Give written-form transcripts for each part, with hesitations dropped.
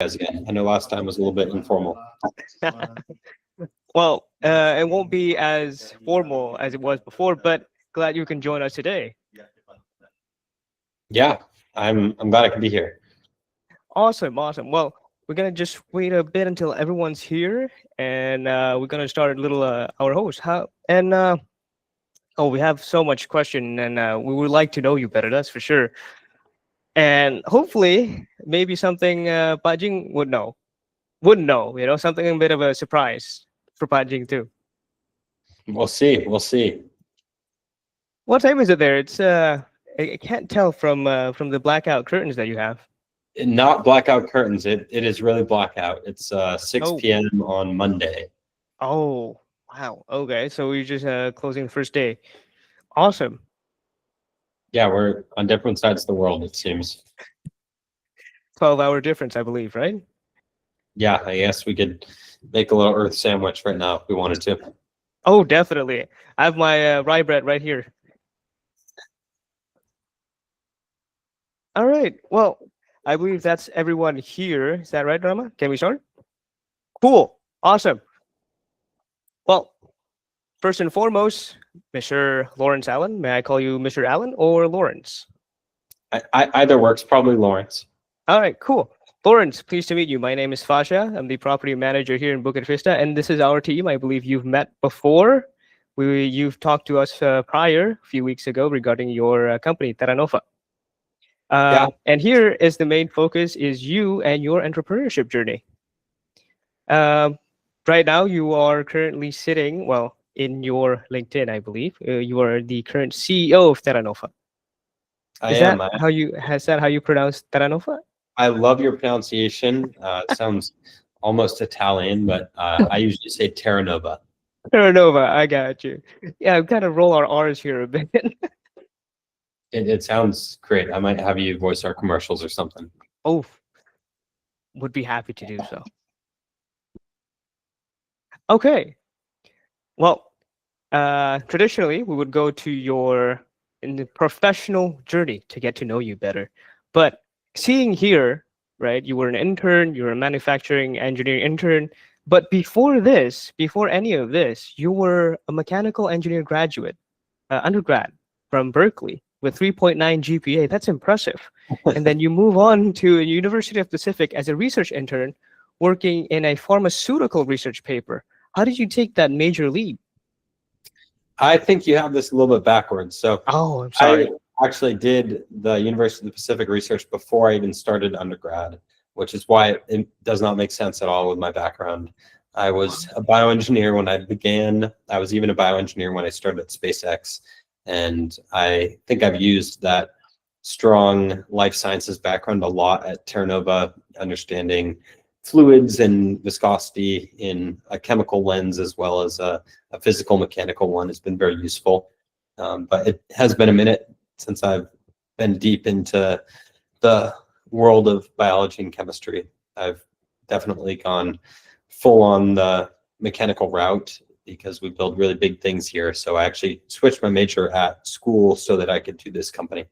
guys again. I know last time was a little bit informal. Well, it won't be as formal as it was before, but glad you can join us today. Yeah, I'm glad I could be here. Awesome. Well, we're gonna just wait a bit until everyone's here, and we're gonna start a little our host. We have so much question, and we would like to know you better. That's for sure. And hopefully, maybe something Pajing would know. Wouldn't know, something a bit of a surprise for Pajing too. We'll see. What time is it there? It's I can't tell from the blackout curtains that you have. Not blackout curtains. It is really blackout. It's 6 p.m. on Monday. Oh, wow. Okay, so we're just closing the first day. Awesome. Yeah, we're on different sides of the world, it seems. 12-hour difference, I believe, right? Yeah, I guess we could make a little Earth sandwich right now if we wanted to. Oh, definitely. I have my rye bread right here. All right. Well, I believe that's everyone here. Is that right, Rama? Can we start? Cool. Awesome. Well, first and foremost, Mr. Lawrence Allen. May I call you Mr. Allen or Lawrence? Either works, probably Lawrence. All right, cool. Lawrence, pleased to meet you. My name is Fasha. I'm the property manager here in Bukit Vista, and this is our team. I believe you've met before. You've talked to us prior, a few weeks ago, regarding your company, Taranofa. Yeah. And here is the main focus is you and your entrepreneurship journey. Right now, you are currently sitting, well, in your LinkedIn, I believe. You are the current CEO of Taranofa. Is that how you pronounce Taranofa? I love your pronunciation. It sounds almost Italian, but I usually say Terranova. Taranova, I got you. Yeah, we kind of roll our R's here a bit. It sounds great. I might have you voice our commercials or something. Oh, would be happy to do so. Okay. Well, traditionally, we would go to in the professional journey to get to know you better. But seeing here, right, you were an intern, you were a manufacturing engineering intern. But before any of this, you were a mechanical engineer graduate, undergrad from Berkeley with 3.9 GPA. That's impressive. And then you move on to University of Pacific as a research intern, working in a pharmaceutical research paper. How did you take that major leap? I think you have this a little bit backwards. So, oh, I'm sorry. I actually did the University of the Pacific research before I even started undergrad, which is why it does not make sense at all with my background. I was a bioengineer when I began. I was even a bioengineer when I started at SpaceX. And I think I've used that strong life sciences background a lot at Terranova, understanding fluids and viscosity in a chemical lens as well as a physical mechanical one has been very useful. But it has been a minute since I've been deep into the world of biology and chemistry. I've definitely gone full on the mechanical route because we build really big things here. So I actually switched my major at school so that I could do this company.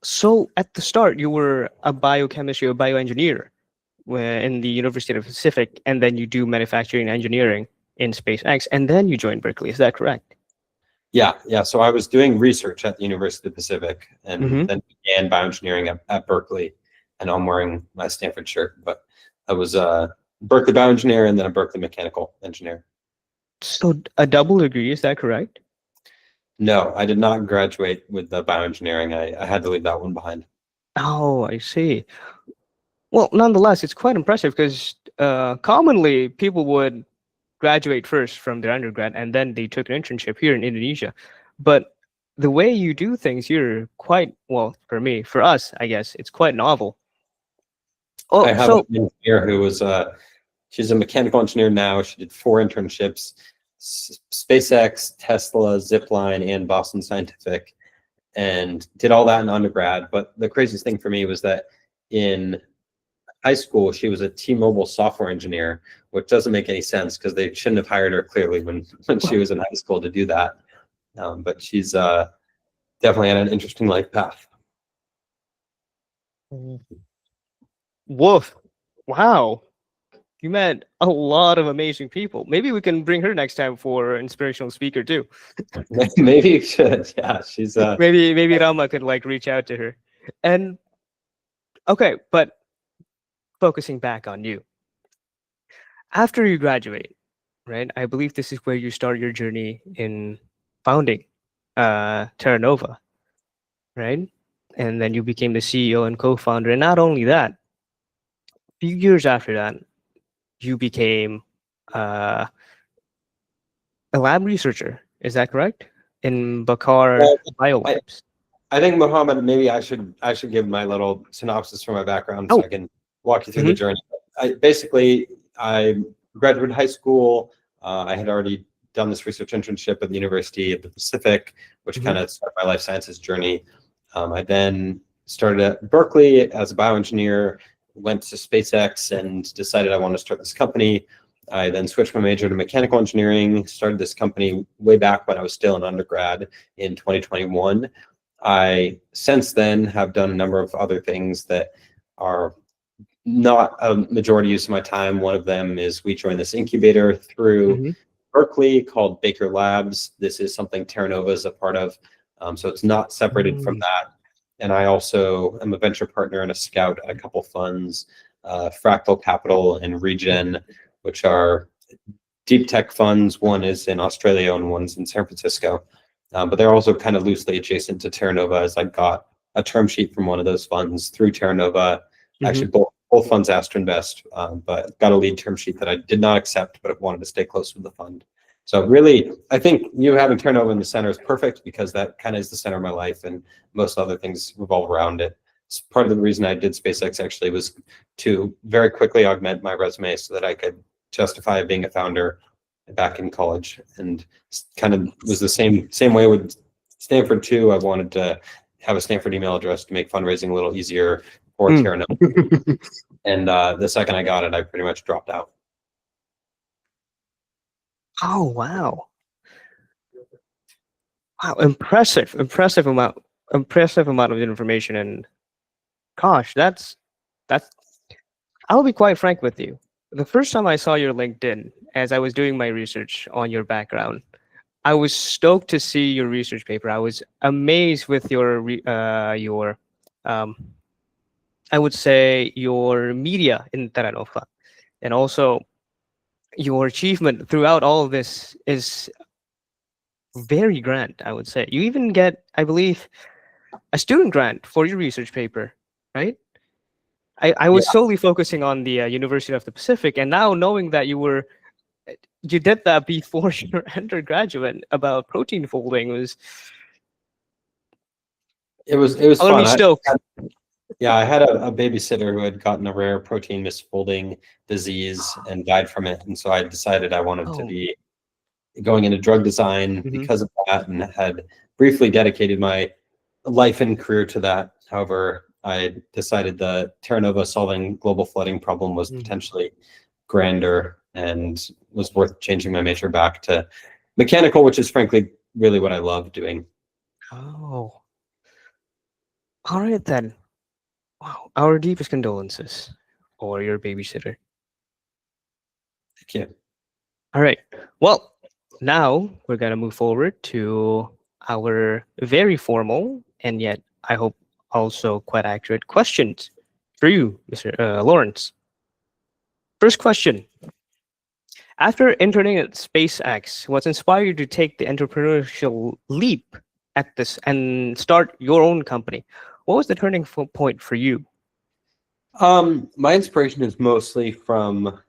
So at the start, you were a biochemistry or bioengineer in the University of the Pacific, and then you do manufacturing and engineering in SpaceX, and then you joined Berkeley. Is that correct? Yeah. So I was doing research at the University of the Pacific and then began bioengineering at Berkeley, and I'm wearing my Stanford shirt, but I was a Berkeley bioengineer and then a Berkeley mechanical engineer. So a double degree, is that correct? No, I did not graduate with the bioengineering. I had to leave that one behind. Oh, I see. Well, nonetheless, it's quite impressive because commonly people would graduate first from their undergrad and then they took an internship here in Indonesia. But the way you do things here, quite, well, for us, I guess, it's quite novel. Oh, I have an engineer who was, she's a mechanical engineer now. She did 4 internships, SpaceX, Tesla, Zipline, and Boston Scientific, and did all that in undergrad. But the craziest thing for me was that in high school, she was a T-Mobile software engineer, which doesn't make any sense because they shouldn't have hired her clearly when she was in high school to do that. But she's definitely had an interesting life path. Woof. Wow. You met a lot of amazing people. Maybe we can bring her next time for inspirational speaker too. Maybe you should. Yeah, she's Maybe Rama could like reach out to her. And okay, but focusing back on you. After you graduate, right? I believe this is where you start your journey in founding Terranova, right? And then you became the CEO and co-founder. And not only that, a few years after that, you became uh, a lab researcher. Is that correct? In Bakar well, Biolabs. I think Mohammed, maybe I should give my little synopsis for my background so Oh, I can walk you through the journey. I graduated high school. I had already done this research internship at the University of the Pacific, which kind of started my life sciences journey. I then started at Berkeley as a bioengineer, went to SpaceX and decided I wanted to start this company. I then switched my major to mechanical engineering, started this company way back when I was still an undergrad in 2021. I since then have done a number of other things that are not a majority use of my time. One of them is we joined this incubator through Berkeley called Baker Labs. This is something Taranova is a part of. So it's not separated from that. And I also am a venture partner and a scout at a couple funds, Fractal Capital and Regen, which are deep tech funds. One is in Australia and one's in San Francisco. But they're also kind of loosely adjacent to Taranova, as I got a term sheet from one of those funds through Taranova. Actually, both funds asked to invest, but got a lead term sheet that I did not accept, but wanted to stay close with the fund. So really, I think you having Taranova in the center is perfect because that kind of is the center of my life, and most other things revolve around it. So part of the reason I did SpaceX actually was to very quickly augment my resume so that I could justify being a founder back in college, and kind of was the same way with Stanford too. I wanted to have a Stanford email address to make fundraising a little easier for Taranova. And the second I got it, I pretty much dropped out. Oh wow. Wow, impressive amount of information. And gosh, that's I'll be quite frank with you. The first time I saw your LinkedIn, as I was doing my research on your background, I was stoked to see your research paper. I was amazed with your I would say your media in Taranofa, and also your achievement throughout all of this is very grand, I would say. You even get, I believe, a student grant for your research paper, right? I was solely focusing on the University of the Pacific, and now knowing that you did that before your undergraduate about protein folding was fun. stoked. I had a babysitter who had gotten a rare protein misfolding disease and died from it, and so I decided I wanted to be going into drug design because of that, and had briefly dedicated my life and career to that. However, I decided the Terranova solving global flooding problem was potentially grander and was worth changing my major back to mechanical, which is frankly really what I love doing. Oh, all right then. Wow, our deepest condolences for your babysitter. Thank you. All right. Well, now we're gonna move forward to our very formal and yet I hope also quite accurate questions for you, Mr. Lawrence. First question. After interning at SpaceX, what inspired you to take the entrepreneurial leap at this and start your own company? What was the turning point for you? My inspiration is mostly from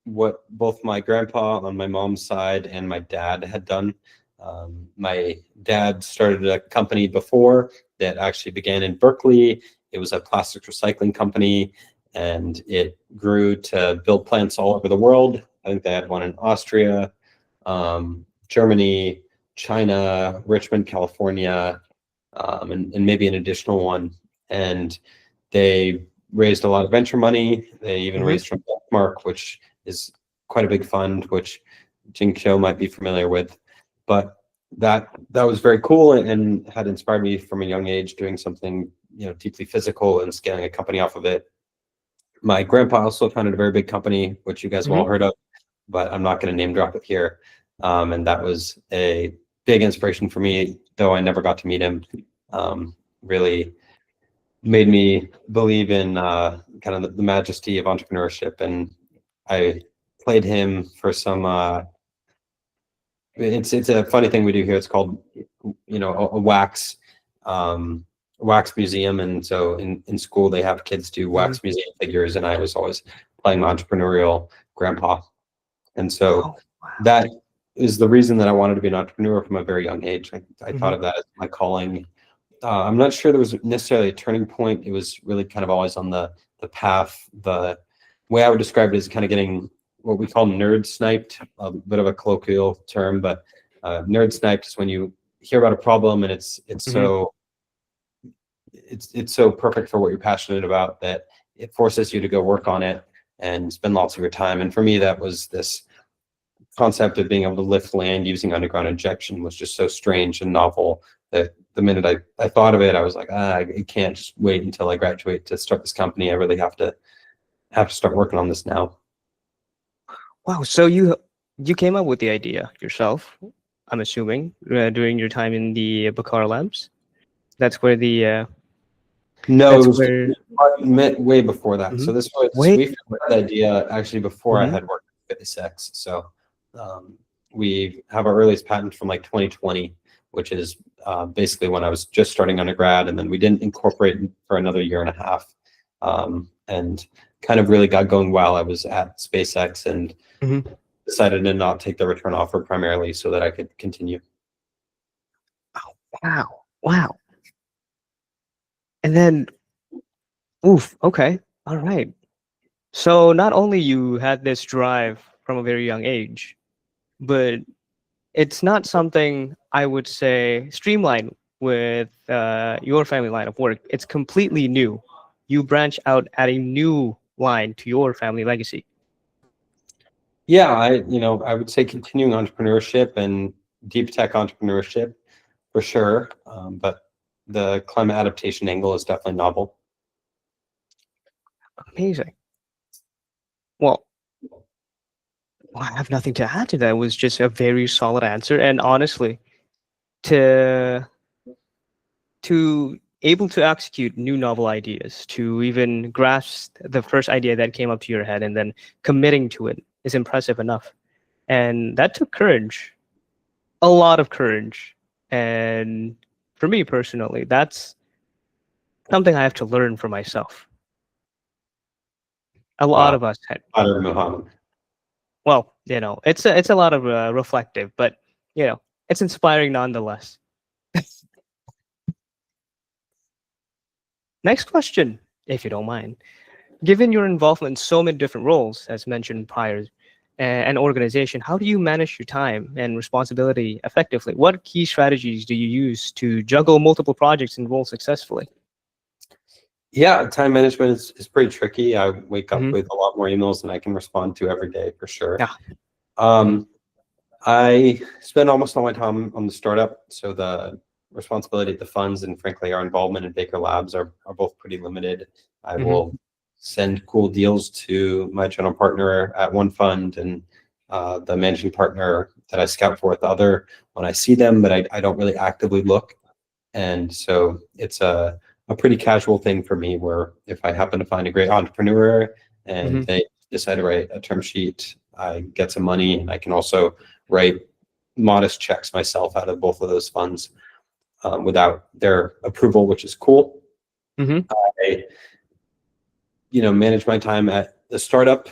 what both my grandpa on my mom's side and my dad had done. My dad started a company before that actually began in Berkeley. It was a plastics recycling company, and it grew to build plants all over the world. I think they had one in Austria, Germany, China, Richmond, California, and maybe an additional one. And they raised a lot of venture money. They even raised from Mark, which is quite a big fund, which Jing Cho might be familiar with. But that was very cool and had inspired me from a young age doing something deeply physical and scaling a company off of it. My grandpa also founded a very big company, which you guys have all Mm-hmm. heard of, but I'm not going to name drop it here. And that was a big inspiration for me, though I never got to meet him. Really made me believe in kind of the majesty of entrepreneurship. And I played him for some, it's a funny thing we do here. It's called, a wax museum. And so in school, they have kids do Mm-hmm. wax museum figures. And I was always playing my entrepreneurial grandpa. And so Oh, wow. that is the reason that I wanted to be an entrepreneur from a very young age. I thought Mm-hmm. of that as my calling. I'm not sure there was necessarily a turning point. It was really kind of always on the path. The way I would describe it is kind of getting what we call nerd sniped, a bit of a colloquial term, but nerd sniped is when you hear about a problem and it's so perfect for what you're passionate about that it forces you to go work on it and spend lots of your time. And for me, that was this concept of being able to lift land using underground injection was just so strange and novel that the minute I thought of it, I was like, I can't just wait until I graduate to start this company. I really have to start working on this now. Wow. So you came up with the idea yourself, I'm assuming, during your time in the Bakar Labs. That's where the No, that's it was where way before that. Mhm. So this was Wait. we found the idea actually before I Mhm. had worked at SpaceX. So we have our earliest patent from like 2020, which is basically when I was just starting undergrad, and then we didn't incorporate for another year and a half, and kind of really got going while I was at SpaceX, and Mhm. decided to not take the return offer primarily so that I could continue. Wow. Wow. And then, oof. Okay. All right. So not only you had this drive from a very young age, but it's not something I would say streamlined with your family line of work. It's completely new. You branch out at a new line to your family legacy. Yeah, I would say continuing entrepreneurship and deep tech entrepreneurship for sure, but the climate adaptation angle is definitely novel. Amazing. Well, I have nothing to add to that. It was just a very solid answer. And honestly, to able to execute new novel ideas, to even grasp the first idea that came up to your head and then committing to it is impressive enough. And that took courage, a lot of courage. And for me personally, that's something I have to learn for myself. A lot Wow, of us had, Father Muhammad. well, it's a lot of reflective, but it's inspiring nonetheless. Next question, if you don't mind. Given your involvement in so many different roles, as mentioned prior, and organization, how do you manage your time and responsibility effectively? What key strategies do you use to juggle multiple projects and roles successfully? Yeah, time management is pretty tricky. I wake up Mhm. with a lot more emails than I can respond to every day for sure. Yeah. I spend almost all my time on the startup, so the responsibility of the funds and frankly our involvement in Baker Labs are both pretty limited. I Mhm. will send cool deals to my general partner at one fund and the managing partner that I scout for at the other when I see them, but I don't really actively look. And so it's a pretty casual thing for me where if I happen to find a great entrepreneur and Mhm. they decide to write a term sheet, I get some money, and I can also write modest checks myself out of both of those funds without their approval, which is cool. Mhm. I, manage my time at the startup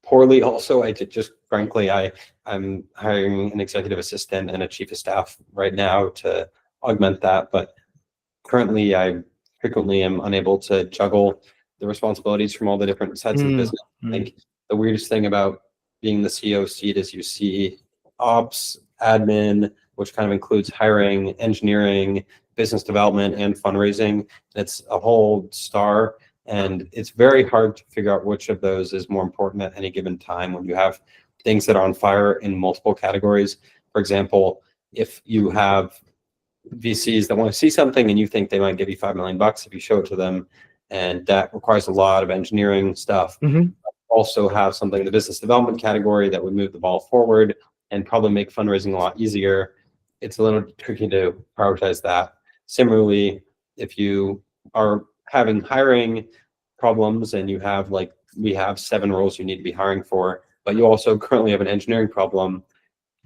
poorly. Also, I did just frankly, I'm hiring an executive assistant and a chief of staff right now to augment that, but currently I frequently am unable to juggle the responsibilities from all the different sides of the business. I think the weirdest thing about being the CEO seat is you see ops, admin, which kind of includes hiring, engineering, business development, and fundraising. It's a whole star, and it's very hard to figure out which of those is more important at any given time when you have things that are on fire in multiple categories. For example, if you have VCs that want to see something and you think they might give you $5 million if you show it to them, and that requires a lot of engineering stuff. Also have something in the business development category that would move the ball forward and probably make fundraising a lot easier. It's a little tricky to prioritize that. Similarly, if you are having hiring problems and you have, like, we have 7 roles you need to be hiring for, but you also currently have an engineering problem,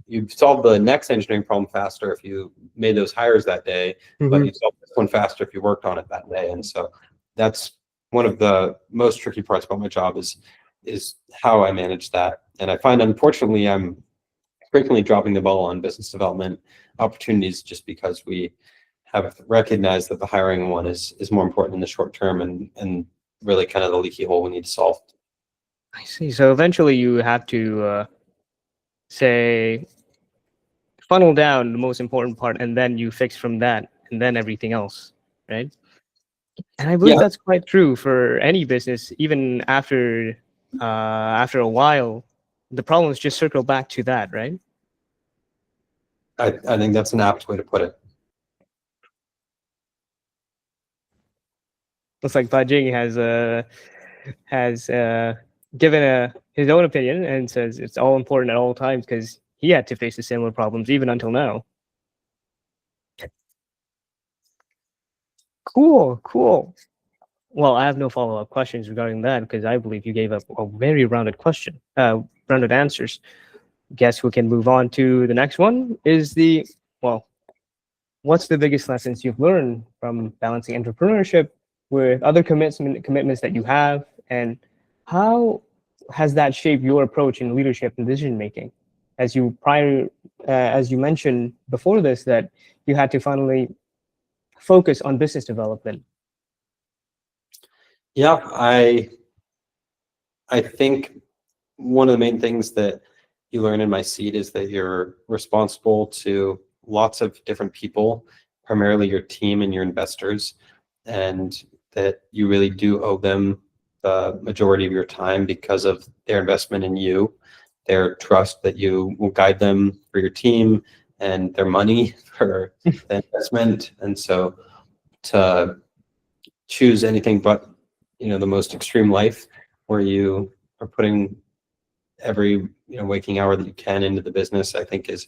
you've solved the next engineering problem faster if you made those hires that day, but you solved this one faster if you worked on it that day. And so that's one of the most tricky parts about my job is how I manage that. And I find, unfortunately, I'm frequently dropping the ball on business development opportunities just because we have recognized that the hiring one is more important in the short term and really kind of the leaky hole we need to solve. I see. So eventually you have to say, funnel down the most important part, and then you fix from that, and then everything else, right? And I believe that's quite true for any business. Even after a while, the problems just circle back to that, right? I think that's an apt way to put it. Looks like Bajing has given his own opinion and says it's all important at all times because he had to face the similar problems even until now. Cool. Well, I have no follow-up questions regarding that because I believe you gave up a very rounded answers. Guess we can move on to the next one. What's the biggest lessons you've learned from balancing entrepreneurship with other commitments that you have, and how has that shaped your approach in leadership and decision making? As you mentioned before this, that you had to finally focus on business development. Yeah, I think one of the main things that you learn in my seat is that you're responsible to lots of different people, primarily your team and your investors, and that you really do owe them the majority of your time because of their investment in you, their trust that you will guide them for your team, and their money for the investment. And so to choose anything but, the most extreme life where you are putting every waking hour that you can into the business, I think is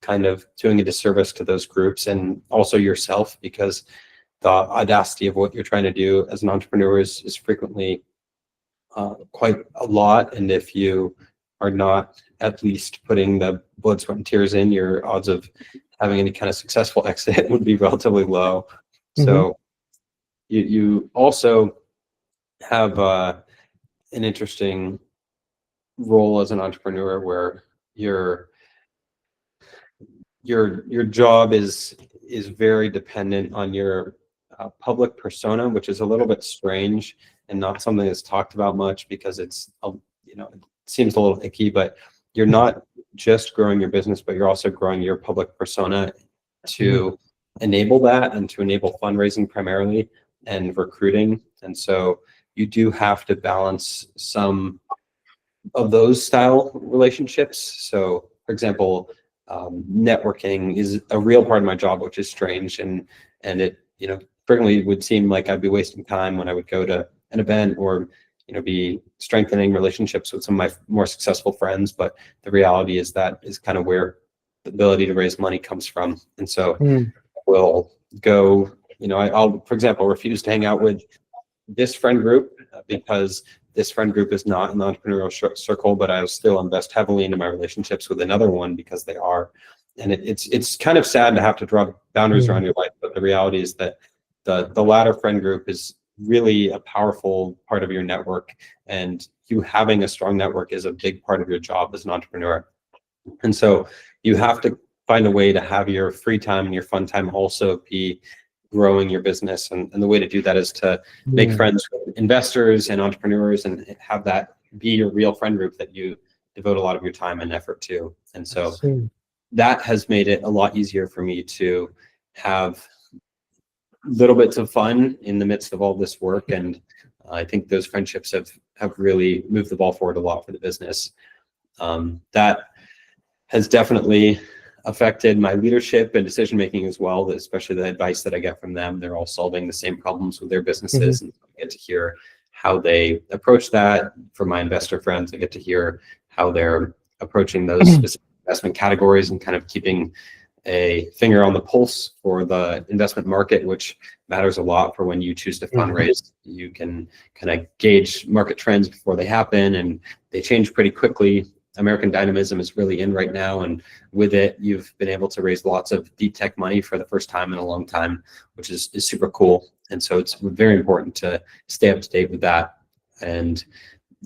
kind of doing a disservice to those groups and also yourself, because the audacity of what you're trying to do as an entrepreneur is frequently quite a lot. And if you are not at least putting the blood, sweat, and tears in, your odds of having any kind of successful exit would be relatively low. So you also have an interesting role as an entrepreneur where your job is very dependent on your public persona, which is a little bit strange and not something that's talked about much because it's it seems a little icky, but you're not just growing your business, but you're also growing your public persona to enable that and to enable fundraising primarily and recruiting. And so you do have to balance some of those style relationships. So for example, networking is a real part of my job, which is strange. And it, frequently would seem like I'd be wasting time when I would go to an event or, be strengthening relationships with some of my more successful friends. But the reality is that is kind of where the ability to raise money comes from. And so we'll go, I'll, for example, refuse to hang out with this friend group because this friend group is not in the entrepreneurial circle, but I still invest heavily into my relationships with another one because they are. And it's kind of sad to have to draw boundaries around your life, but the reality is that the latter friend group is really a powerful part of your network, and you having a strong network is a big part of your job as an entrepreneur. And so you have to find a way to have your free time and your fun time also be growing your business. And the way to do that is to make friends with investors and entrepreneurs and have that be your real friend group that you devote a lot of your time and effort to. And so that has made it a lot easier for me to have little bits of fun in the midst of all this work. And I think those friendships have really moved the ball forward a lot for the business. That has definitely affected my leadership and decision making as well, especially the advice that I get from them. They're all solving the same problems with their businesses, and I get to hear how they approach that. For my investor friends, I get to hear how they're approaching those specific investment categories and kind of keeping a finger on the pulse for the investment market, which matters a lot for when you choose to fundraise. You can kind of gauge market trends before they happen, and they change pretty quickly. American dynamism is really in right now, and with it, you've been able to raise lots of deep tech money for the first time in a long time, which is super cool. And so it's very important to stay up to date with that and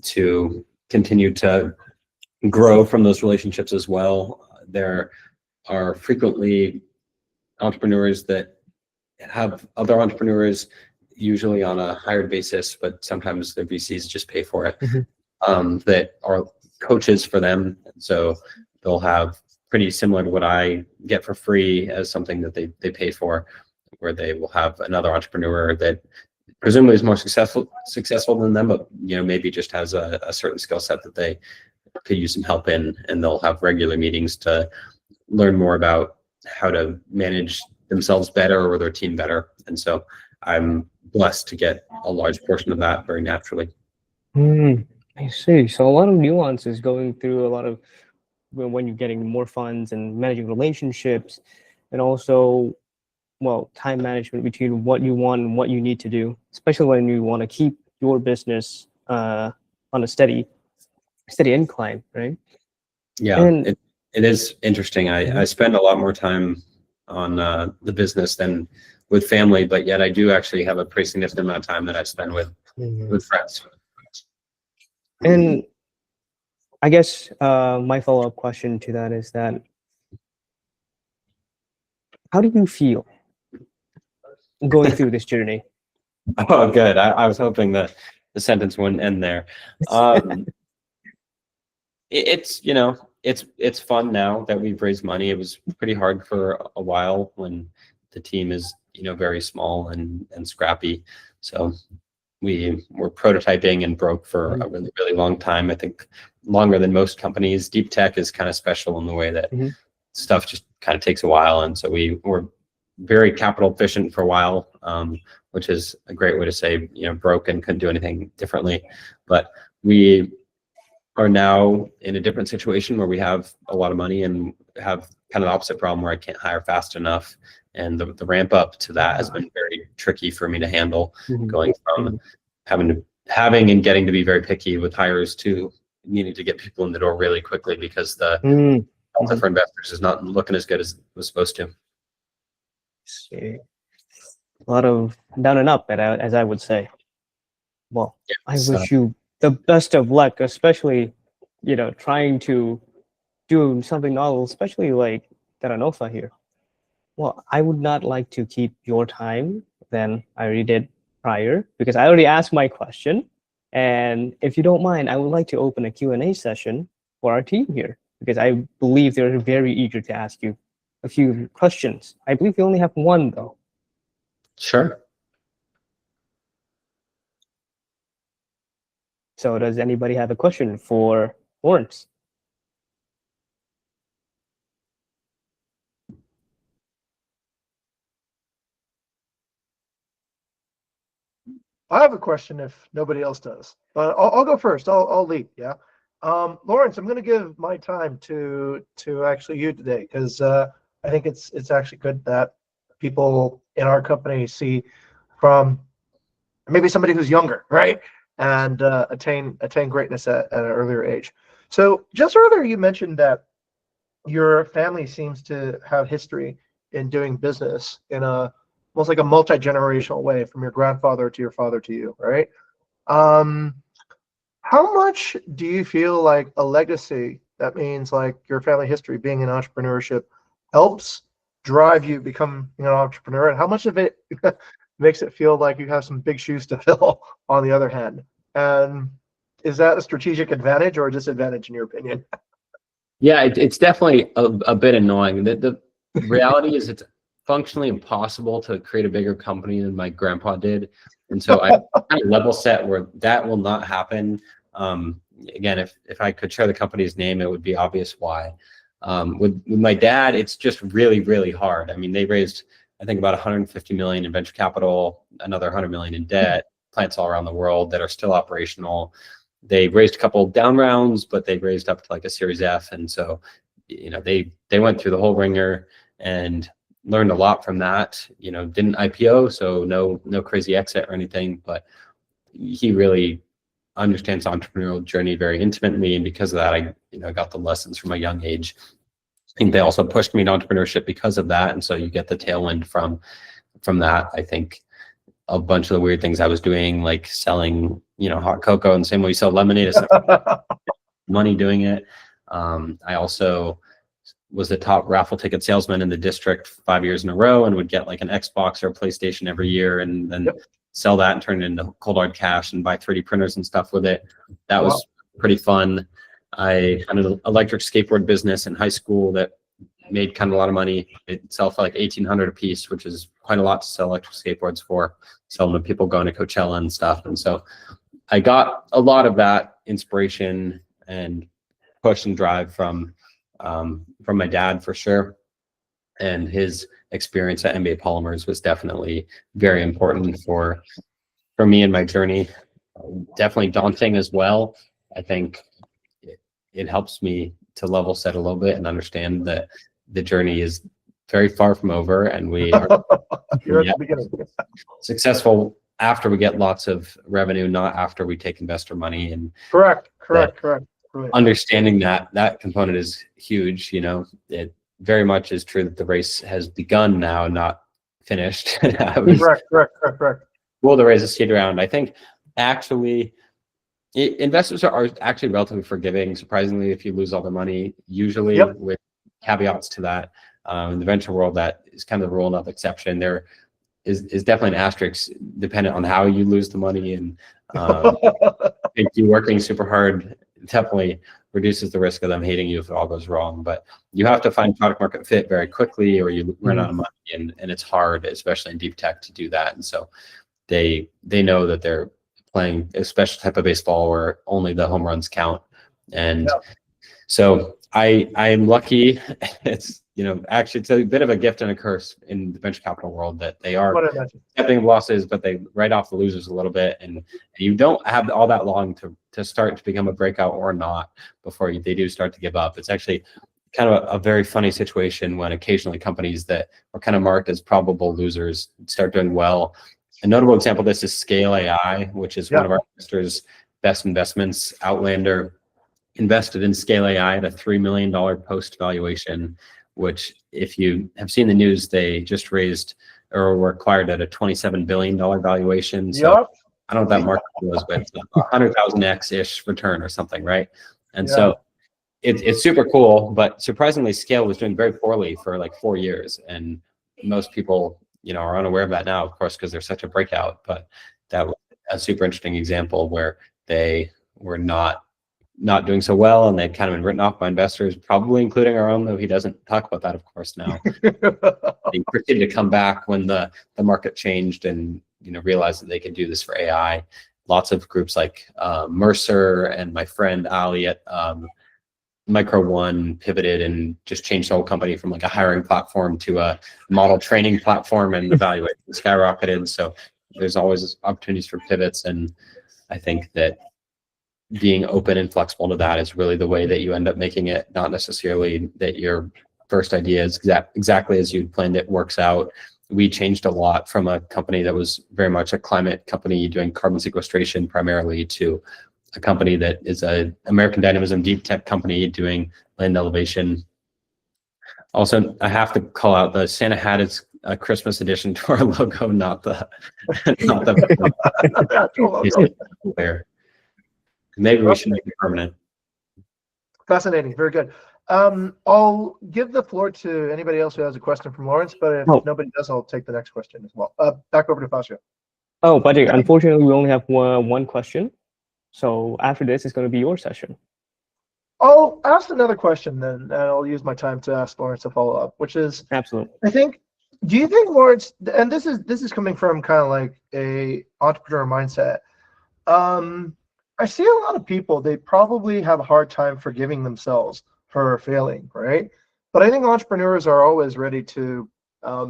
to continue to grow from those relationships as well. There are frequently entrepreneurs that have other entrepreneurs, usually on a hired basis, but sometimes their VCs just pay for it, that are coaches for them. So they'll have pretty similar to what I get for free as something that they pay for, where they will have another entrepreneur that presumably is more successful than them, but maybe just has a certain skill set that they could use some help in, and they'll have regular meetings to learn more about how to manage themselves better or their team better. And so I'm blessed to get a large portion of that very naturally. I see. So a lot of nuances going through a lot of when you're getting more funds and managing relationships, and also, well, time management between what you want and what you need to do, especially when you want to keep your business on a steady incline, right? Yeah, and it is interesting. I spend a lot more time on the business than with family, but yet I do actually have a pretty significant amount of time that I spend with friends. And I guess my follow-up question to that is that, how do you feel going through this journey? Oh, good. I was hoping that the sentence wouldn't end there. It's fun now that we've raised money. It was pretty hard for a while when the team is very small and scrappy. So we were prototyping and broke for a really, really long time. I think longer than most companies. Deep tech is kind of special in the way that stuff just kind of takes a while. And so we were very capital efficient for a while, which is a great way to say, broke and couldn't do anything differently. But we are now in a different situation where we have a lot of money and have kind of the opposite problem where I can't hire fast enough. And the ramp up to that has been very tricky for me to handle, going from having and getting to be very picky with hires to needing to get people in the door really quickly because the health for investors is not looking as good as it was supposed to. A lot of down and up, as I would say. Well, yeah, I wish you the best of luck, especially, trying to do something novel, especially like Taranofa here. Well, I would not like to keep your time than I already did prior, because I already asked my question. And if you don't mind, I would like to open a Q&A session for our team here, because I believe they're very eager to ask you a few questions. I believe we only have one, though. Sure. So does anybody have a question for Lawrence? I have a question if nobody else does, but I'll go first. I'll lead. Yeah. Lawrence, I'm going to give my time to actually you today, because I think it's actually good that people in our company see from maybe somebody who's younger, right, and attain greatness at an earlier age. So just earlier you mentioned that your family seems to have history in doing business in almost like a multi-generational way, from your grandfather to your father to you, right? How much do you feel like a legacy, that means like your family history being in entrepreneurship, helps drive you become an entrepreneur, and how much of it makes it feel like you have some big shoes to fill on the other hand? And is that a strategic advantage or a disadvantage in your opinion? Yeah, it's definitely a bit annoying. The reality is it's functionally impossible to create a bigger company than my grandpa did. And so I kind of level set where that will not happen. Again, if I could share the company's name, it would be obvious why. With my dad, it's just really, really hard. I mean, they raised, I think, about 150 million in venture capital, another 100 million in debt, plants all around the world that are still operational. They raised a couple down rounds, but they raised up to like a Series F. And so, they went through the whole ringer and learned a lot from that. Didn't IPO, so no crazy exit or anything, but he really understands the entrepreneurial journey very intimately. And because of that, I got the lessons from a young age. I think they also pushed me to entrepreneurship because of that. And so you get the tailwind from that. I think a bunch of the weird things I was doing, like selling, hot cocoa, and the same way you sell lemonade, money doing it. I also was the top raffle ticket salesman in the district 5 years in a row, and would get like an Xbox or a PlayStation every year, and then sell that and turn it into cold hard cash and buy 3D printers and stuff with it. That was pretty fun. I had an electric skateboard business in high school that made kind of a lot of money. It sold for like $1,800 a piece, which is quite a lot to sell electric skateboards for, selling to people going to Coachella and stuff. And so I got a lot of that inspiration and push and drive from my dad, for sure. And his experience at MBA Polymers was definitely very important for me and my journey. Definitely daunting as well. I think it helps me to level set a little bit and understand that the journey is very far from over, and we are successful after we get lots of revenue, not after we take investor money. And correct. Understanding that component is huge. It very much is true that the race has begun now, not finished. Correct. Well, the race is seed round. I think actually investors are actually relatively forgiving, surprisingly, if you lose all the money, usually with caveats to that. In the venture world, that is kind of the rule, not the exception. There is definitely an asterisk dependent on how you lose the money. And if you're working super hard, definitely reduces the risk of them hating you if it all goes wrong. But you have to find product market fit very quickly, or you run out of money, and it's hard, especially in deep tech, to do that. And so they know that they're playing a special type of baseball where only the home runs count. And so I'm lucky. It's actually it's a bit of a gift and a curse in the venture capital world that they are accepting losses, but they write off the losers a little bit, and you don't have all that long to start to become a breakout or not before they do start to give up. It's actually kind of a very funny situation when occasionally companies that are kind of marked as probable losers start doing well. A notable example of this is Scale AI, which is one of our investors' best investments. Outlander invested in Scale AI at a $3 million post valuation, which, if you have seen the news, they just raised or were acquired at a $27 billion valuation. So I don't know what that market was, but it's 100,000x-ish return or something, right? And so it's super cool, but surprisingly, Scale was doing very poorly for like 4 years. And most people, are unaware of that now, of course, because they're such a breakout. But that was a super interesting example where they were not doing so well, and they'd kind of been written off by investors, probably including our own, though he doesn't talk about that, of course, now. They proceeded to come back when the market changed and realized that they could do this for AI. Lots of groups like Mercer and my friend Ali at Micro One pivoted and just changed the whole company from like a hiring platform to a model training platform, and the valuation skyrocketed. So there's always opportunities for pivots, and I think that being open and flexible to that is really the way that you end up making it, not necessarily that your first idea is exactly as you'd planned it works out. We changed a lot from a company that was very much a climate company doing carbon sequestration primarily to a company that is a American dynamism deep tech company doing land elevation. Also, I have to call out the Santa hat is a Christmas addition to our logo, not the Maybe we should make it permanent. Fascinating. Very good. I'll give the floor to anybody else who has a question from Lawrence, but if nobody does, I'll take the next question as well. Back over to Fasio. Oh, Budi, unfortunately, we only have one question. So after this, it's going to be your session. I'll ask another question then, and I'll use my time to ask Lawrence a follow-up, which is, absolutely. Do you think, Lawrence, and this is coming from kind of like a entrepreneur mindset. I see a lot of people, they probably have a hard time forgiving themselves for failing, right? But I think entrepreneurs are always ready to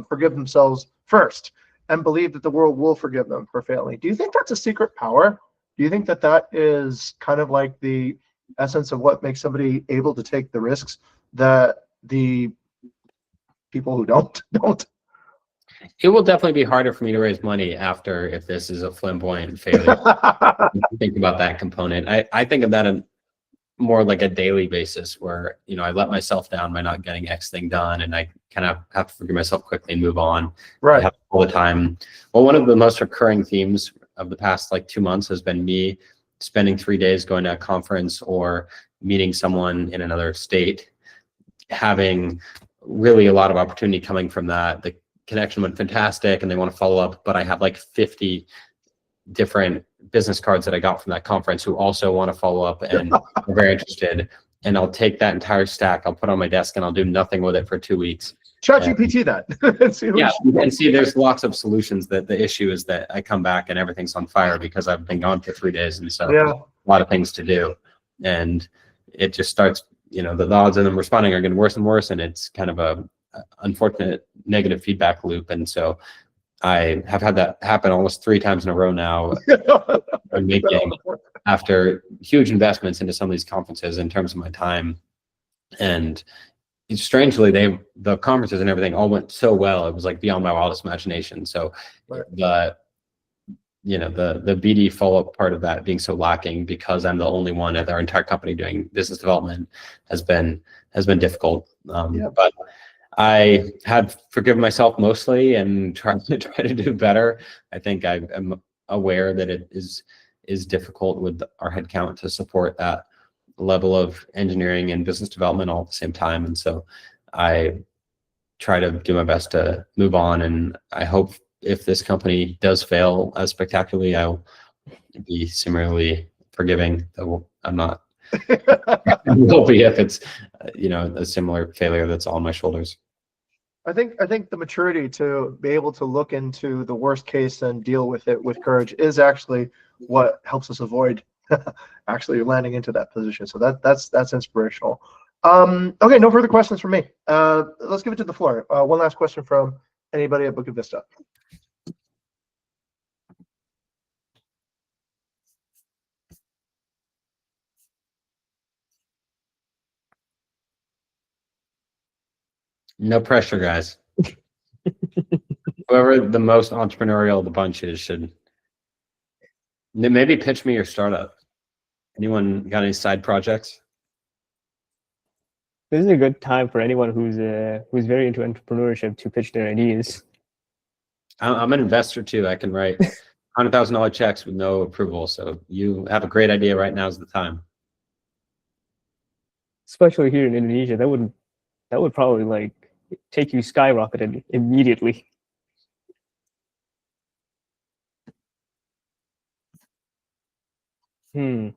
forgive themselves first and believe that the world will forgive them for failing. Do you think that's a secret power? Do you think that that is kind of like the essence of what makes somebody able to take the risks that the people who don't? It will definitely be harder for me to raise money after if this is a flamboyant failure. Think about that component. I think of that in more like a daily basis where, I let myself down by not getting X thing done, and I kind of have to forgive myself quickly and move on. Right. I have all the time. Well, one of the most recurring themes of the past 2 months has been me spending 3 days going to a conference or meeting someone in another state, having really a lot of opportunity coming from that. The connection went fantastic and they want to follow up, but I have 50 different business cards that I got from that conference who also want to follow up and are very interested. And I'll take that entire stack, I'll put it on my desk, and I'll do nothing with it for 2 weeks. ChatGPT that. And see, there's lots of solutions. That the issue is that I come back and everything's on fire because I've been gone for 3 days, and so a lot of things to do, and it just starts. The odds of them responding are getting worse and worse, and it's kind of a unfortunate negative feedback loop. And so I have had that happen almost 3 times in a row now. I'm making after huge investments into some of these conferences in terms of my time, and strangely, the conferences and everything all went so well. It was beyond my wildest imagination. So the BD follow-up part of that being so lacking because I'm the only one at our entire company doing business development has been difficult. But I have forgiven myself mostly and try to do better. I think I am aware that it is difficult with our headcount to support that level of engineering and business development all at the same time. And so I try to do my best to move on. And I hope if this company does fail as spectacularly, I'll be similarly forgiving, though I'm not. It will be if it's, a similar failure that's on my shoulders. I think the maturity to be able to look into the worst case and deal with it with courage is actually what helps us avoid actually landing into that position. So that's inspirational. Okay, no further questions from me. Let's give it to the floor. One last question from anybody at Book of Vista. No pressure, guys. Whoever the most entrepreneurial of the bunch is should maybe pitch me your startup. Anyone got any side projects? This is a good time for anyone who's very into entrepreneurship to pitch their ideas. I'm an investor too. I can write $100,000 checks with no approval. So you have a great idea right now is the time. Especially here in Indonesia, that would probably take you skyrocketed immediately. I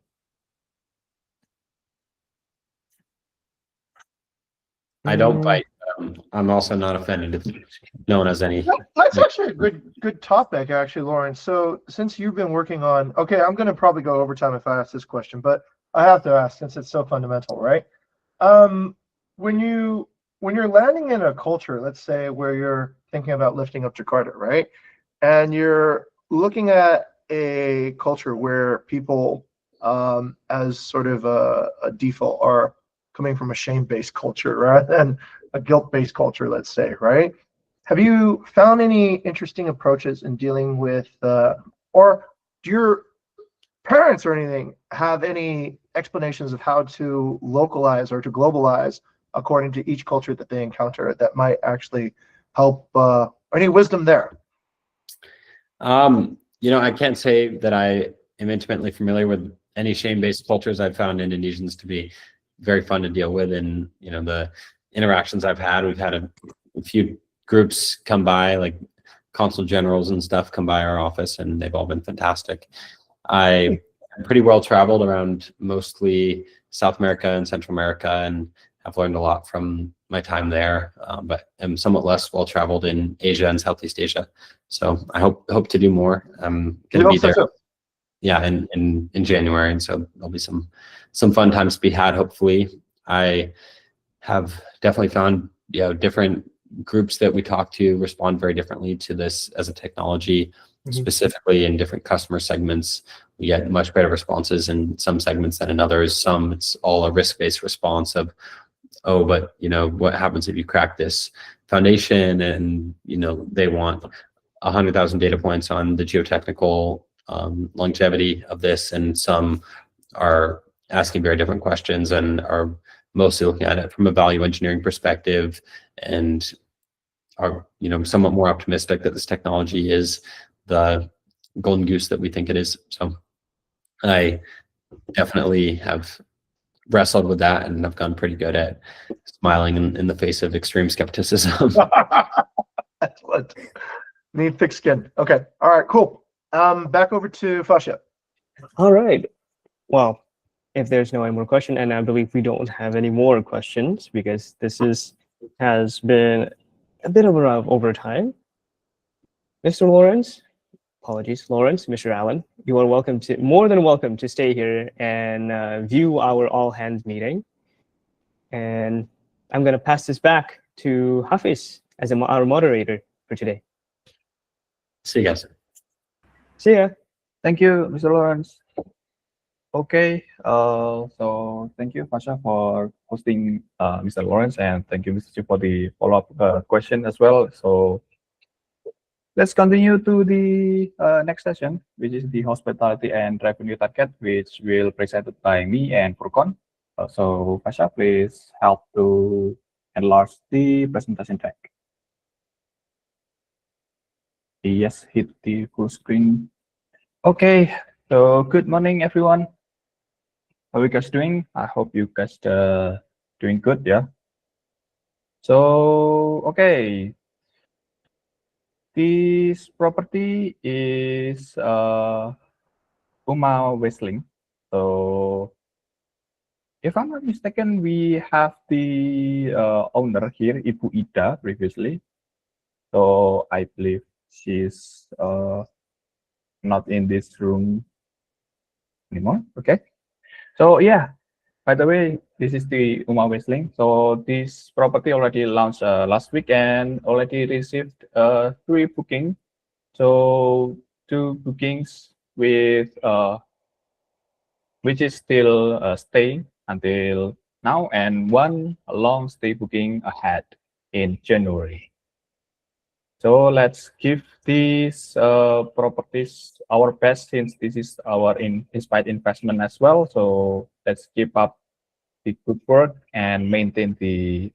don't bite. I'm also not offended if no one has any. That's actually a good topic, actually, Lauren. So since you've been working on, okay, I'm going to probably go overtime if I ask this question, but I have to ask since it's so fundamental, right? When you're landing in a culture, let's say where you're thinking about lifting up Jakarta, right? And you're looking at a culture where people, as sort of a default, are coming from a shame-based culture rather than a guilt-based culture, let's say, right? Have you found any interesting approaches in dealing with, or do your parents or anything have any explanations of how to localize or to globalize according to each culture that they encounter that might actually help, any wisdom there? I can't say that I am intimately familiar with any shame-based cultures. I've found Indonesians to be very fun to deal with, and the interactions I've had, we've had a few groups come by, like consul generals and stuff come by our office, and they've all been fantastic. I'm pretty well traveled around mostly South America and Central America, and I've learned a lot from my time there, but I'm somewhat less well traveled in Asia and Southeast Asia. So I hope to do more. I'm going to be there. Yeah, in January, and so there'll be some fun times to be had. Hopefully, I have definitely found, different groups that we talk to respond very differently to this as a technology. Specifically in different customer segments, we get much better responses in some segments than in others. Some, it's all a risk-based response of, oh, but what happens if you crack this foundation, and they want 100,000 data points on the geotechnical longevity of this, and some are asking very different questions and are mostly looking at it from a value engineering perspective, and are somewhat more optimistic that this technology is the golden goose that we think it is. So I definitely have wrestled with that, and I've gotten pretty good at smiling in the face of extreme skepticism. Excellent. Need thick skin. Okay. All right. Cool. Back over to Fasha. All right. Well, if there's no any more question, and I believe we don't have any more questions because this has been a bit of a run over time. Mr. Lawrence, apologies, Lawrence, Mr. Allen, you are more than welcome to stay here and view our all hands meeting. And I'm going to pass this back to Hafiz as our moderator for today. See you guys. See ya. Thank you, Mr. Lawrence. Okay, so thank you, Fasha, for hosting Mr. Lawrence, and thank you, Mr. Chu, for the follow-up question as well. So let's continue to the next session, which is the hospitality and revenue target, which will presented by me and Furqan. So Fasha, please help to enlarge the presentation deck. Yes, hit the full screen. Okay, so good morning, everyone. How are you guys doing? I hope you guys doing good, yeah. So, okay. This property is Umao Weasley. So, if I'm not mistaken, we have the owner here, Ibu Ida, previously. So, I believe she's not in this room anymore. Okay. So yeah, by the way, this is the Umao Weasley. So this property already launched last week and already received 3 bookings. So 2 bookings with which is still staying until now, and 1 long stay booking ahead in January. So let's give these properties our best, since this is our inspired investment as well. So let's keep up the good work and maintain the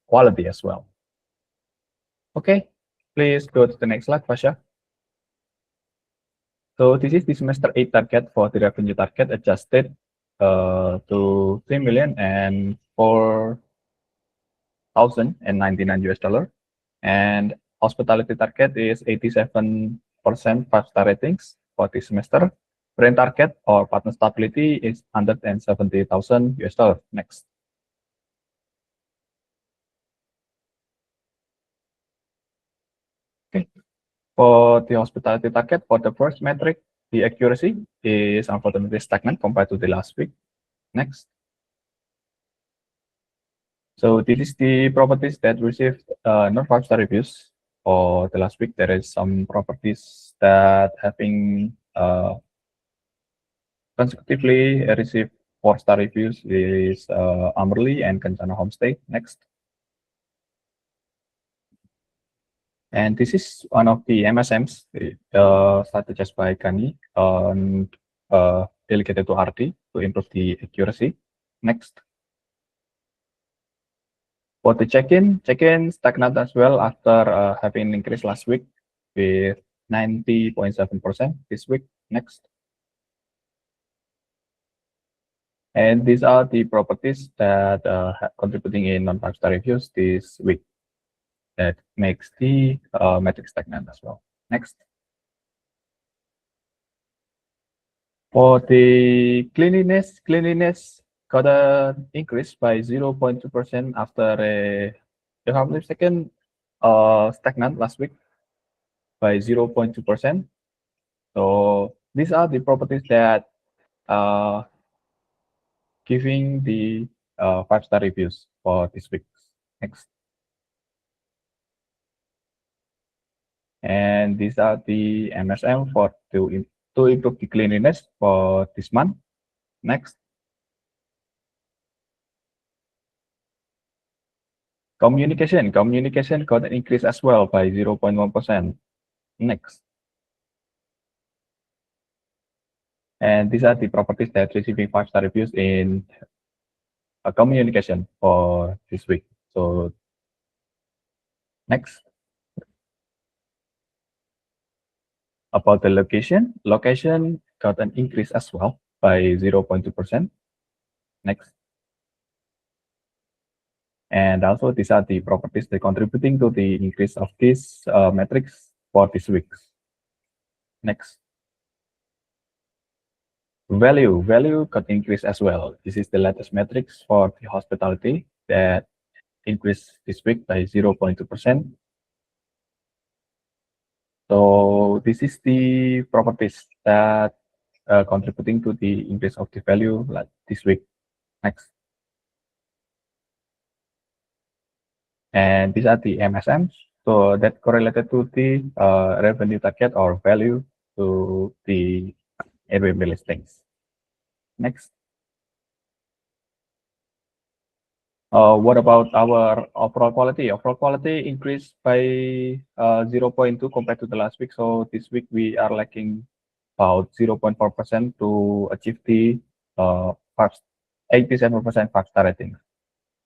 quality as well. Okay, please go to the next slide, Fasha. So this is the semester 8 target for the revenue target, adjusted to $3,004,099, and hospitality target is 87% 5-star ratings for this semester. Brand target or partner stability is $170,000. Next. Okay. For the hospitality target, for the first metric, the accuracy is unfortunately stagnant compared to the last week. Next. So this is the properties that received not 5-star reviews. For the last week, there is some properties that having consecutively received 4-star reviews. Is Amberley and Kencana Homestay. Next. And this is one of the MSMs strategized by Gani and delegated to RD to improve the accuracy. Next. For the check-in stagnant as well after having increased last week with 90.7% this week. Next. And these are the properties that are contributing in non-5-star reviews this week. That makes the metric stagnant as well. Next. For the cleanliness got an increase by 0.2% after a, if I'm not mistaken, stagnant last week by 0.2%. So these are the properties that giving the 5-star reviews for this week. Next. And these are the MSM to improve the cleanliness for this month. Next. Communication got an increase as well by 0.1%. Next. And these are the properties that receiving 5-star reviews in communication for this week. So next. About the location got an increase as well by 0.2%. Next. And also these are the properties that contributing to the increase of these metrics for this week. Next. Value got increased as well. This is the latest metrics for the hospitality that increased this week by 0.2%. So this is the properties that contributing to the increase of the value like this week. Next. And these are the MSMs. So that correlated to the revenue target or value to the Airbnb listings. Next. What about our overall quality? Overall quality increased by 0.2 compared to the last week. So this week we are lacking about 0.4% to achieve the 87% 5-star rating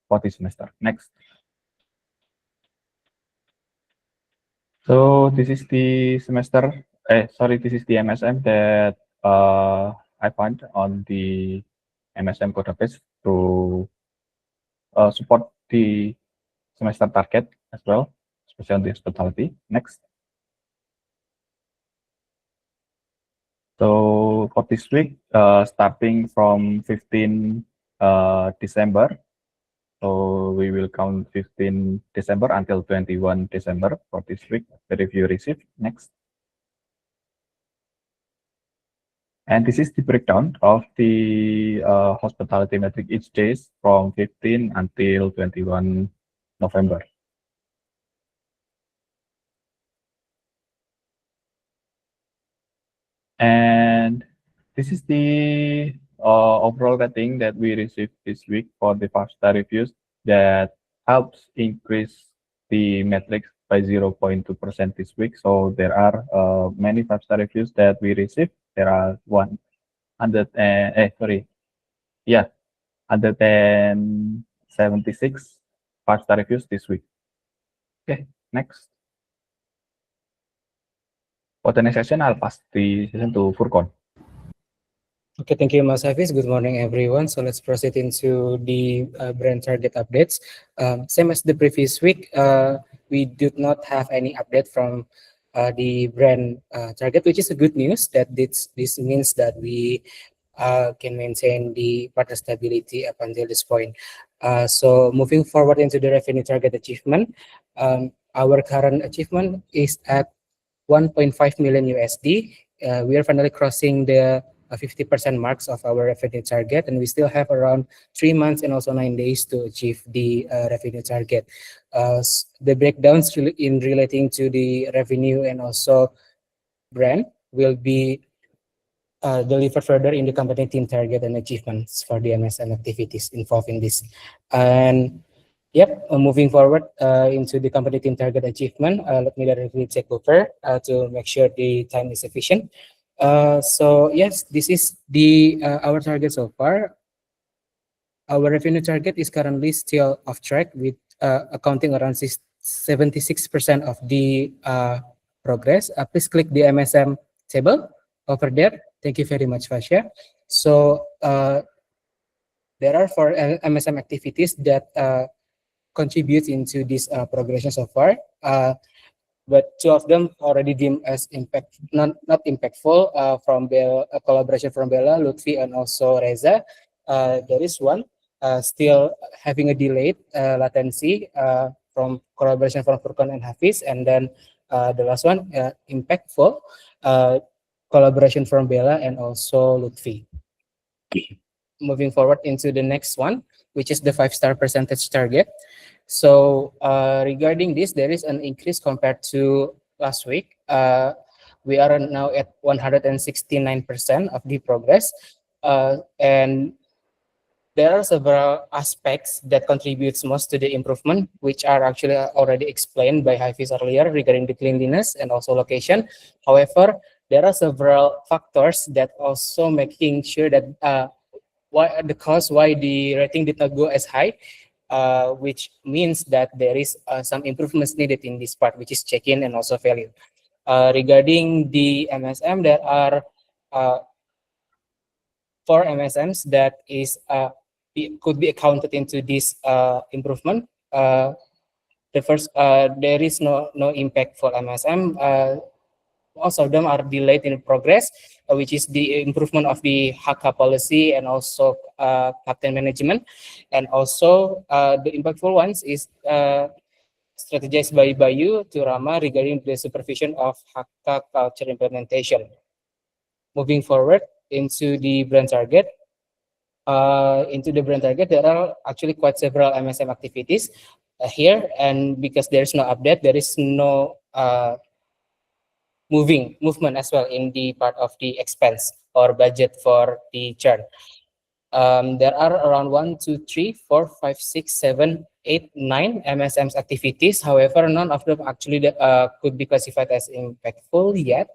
for this semester. Next. So this is the this is the MSM that I found on the MSM database to support the semester target as well, especially on the hospitality. Next. So for this week, starting from 15 December, so we will count 15 December until 21 December for this week, the review received. Next. And this is the breakdown of the hospitality metric each days from 15 until 21 November. And this is the overall rating that we received this week for the 5-star reviews that helps increase the metrics by 0.2% this week. So there are many 5-star reviews that we received. There are 176 5-star reviews this week. Okay, next. For the next session, I'll pass the session to Furkon. Okay, thank you, Mas Hafiz. Good morning, everyone. So let's proceed into the brand target updates. Same as the previous week, we do not have any update from the brand target, which is a good news that this means that we can maintain the partner stability up until this point. So moving forward into the revenue target achievement, our current achievement is at 1.5 million USD. We are finally crossing the 50% marks of our revenue target, and we still have around 3 months and also 9 days to achieve the revenue target. The breakdowns in relating to the revenue and also brand will be delivered further in the company team target and achievements for the MSM activities involving this. And moving forward into the company team target achievement, let me directly take over to make sure the time is efficient. So yes, this is the our target so far. Our revenue target is currently still off track with accounting around 76% of the progress. Please click the MSM table over there. Thank you very much, Fasha. So there are 4 MSM activities that contribute into this progression so far. But 2 of them already deemed as not impactful from the collaboration from Bella, Lutfi, and also Reza. There is one still having a delayed latency from collaboration from Furkan and Hafiz, and then the last one impactful collaboration from Bella and also Lutfi. moving forward into the next one, which is the 5-star percentage target. So regarding this, there is an increase compared to last week. We are now at 169% of the progress, and there are several aspects that contributes most to the improvement, which are actually already explained by Hafiz earlier regarding the cleanliness and also location. However, there are several factors that also making sure that why the rating did not go as high, which means that there is some improvements needed in this part, which is check-in and also value. Regarding the MSM, there are 4 MSMs that could be accounted into this improvement. The first, there is no impactful MSM. Most of them are delayed in progress, which is the improvement of the HAKA policy and also captain management. And also the impactful ones is strategized by Bayu to Rama regarding the supervision of HAKA culture implementation. Moving forward into the brand target. There are actually quite several MSM activities here, and because there is no update, there is no movement as well in the part of the expense or budget for the churn. There are around 1, 2, 3, 4, 5, 6, 7, 8, 9 MSMs activities. However, none of them actually could be classified as impactful yet.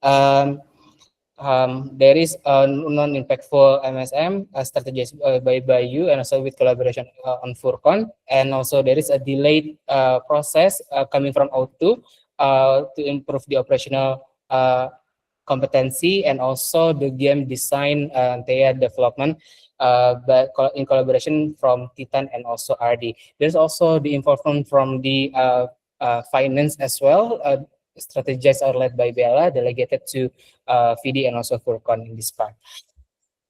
There is a non-impactful MSM strategized by you and also with collaboration on Furcon, and also there is a delayed process coming from O2 to improve the operational competency and also the game design data development but in collaboration from Titan and also RD. There's also the involvement from the finance as well, strategized or led by Bella, delegated to VD and also Furcon in this part.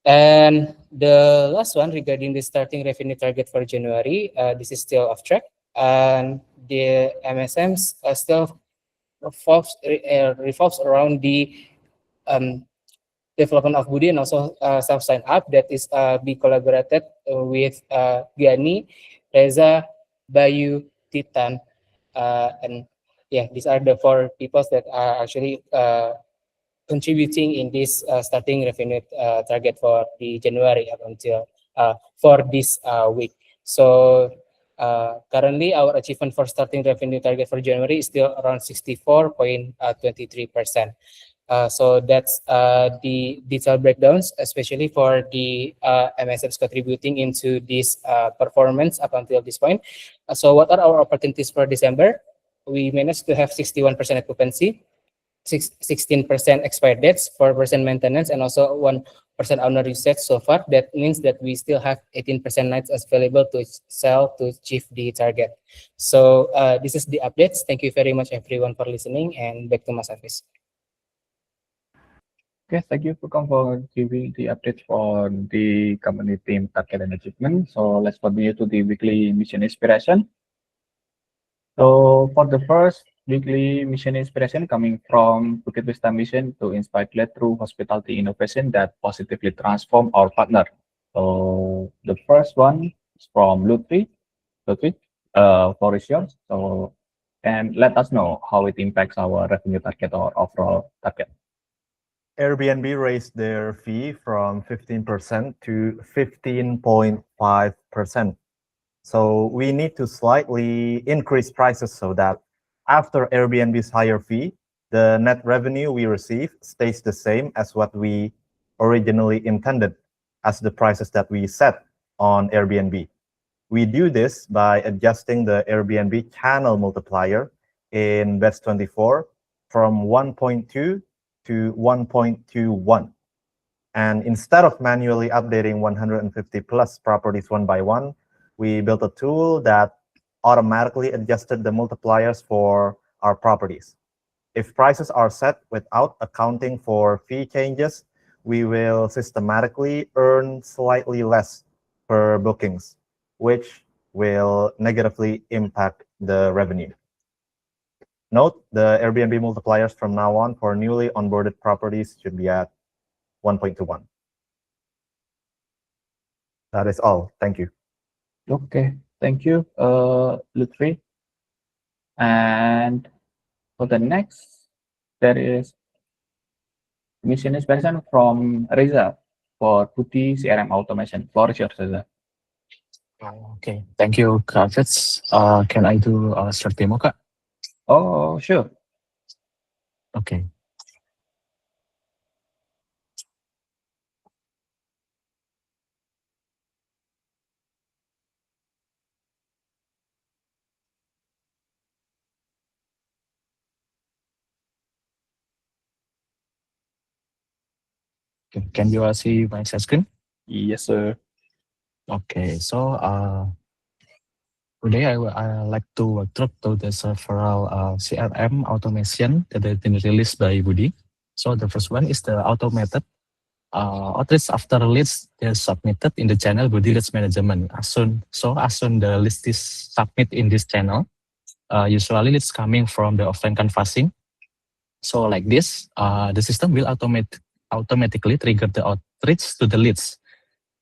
And the last one regarding the starting revenue target for January, this is still off track, and the MSMs still revolves around the development of Budi and also self-sign up that is be collaborated with Gani, Reza, Bayu, Titan, and yeah, these are the 4 people that are actually contributing in this starting revenue target for the January up until for this week. So currently our achievement for starting revenue target for January is still around 64.23%. So that's the detailed breakdowns, especially for the MSMs contributing into this performance up until this point. So what are our opportunities for December? We managed to have 61% occupancy, 16% expired dates, 4% maintenance, and also 1% owner usage so far. That means that we still have 18% nights available to sell to achieve the target. So this is the updates. Thank you very much everyone for listening, and back to Mas Hafiz. Okay, thank you for giving the update for the company team target and achievement. So let's continue to the weekly mission inspiration. So for the first weekly mission inspiration coming from Bukit Vista Mission to inspire led through hospitality innovation that positively transform our partner. So the first one is from Lutfi. For is yours. So and let us know how it impacts our revenue target or overall target. Airbnb raised their fee from 15% to 15.5%. So we need to slightly increase prices so that after Airbnb's higher fee, the net revenue we receive stays the same as what we originally intended as the prices that we set on Airbnb. We do this by adjusting the Airbnb channel multiplier in batch 24 from 1.2 to 1.21. And instead of manually updating 150 plus properties one by one, we built a tool that automatically adjusted the multipliers for our properties. If prices are set without accounting for fee changes, we will systematically earn slightly less per bookings, which will negatively impact the revenue. Note, the Airbnb multipliers from now on for newly onboarded properties should be at 1.21. That is all. Thank you. Okay, thank you, Lutfi. And for the next, there is mission inspiration from Reza for Budi CRM Automation. Floor is yours, Reza. Okay, thank you, Kak Fitz. Can I do short demo, Kak? Oh, sure. Okay. Can you see my share screen? Yes, sir. Okay, so today I like to walk through the several CRM automation that have been released by Budi. So the first one is the automated outreach after leads are submitted in the channel Budi Leads Management. As soon the list is submit in this channel, usually it's coming from the offline canvassing. So like this, the system will automatically trigger the outreach to the leads.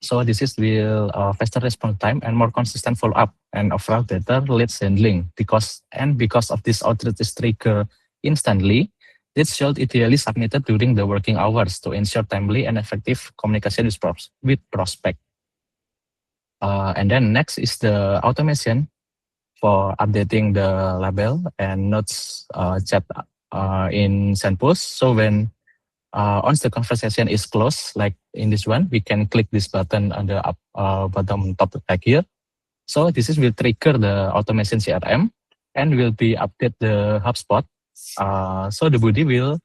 So this will faster response time and more consistent follow up and overall better leads handling because of this outreach is triggered instantly. Leads should ideally submitted during the working hours to ensure timely and effective communication with prospect. And then next is the automation for updating the label and notes chat in SendPost. So when once the conversation is closed, like in this one, we can click this button on the bottom top back here. So this will trigger the automation CRM and will be update the HubSpot. So the Budi will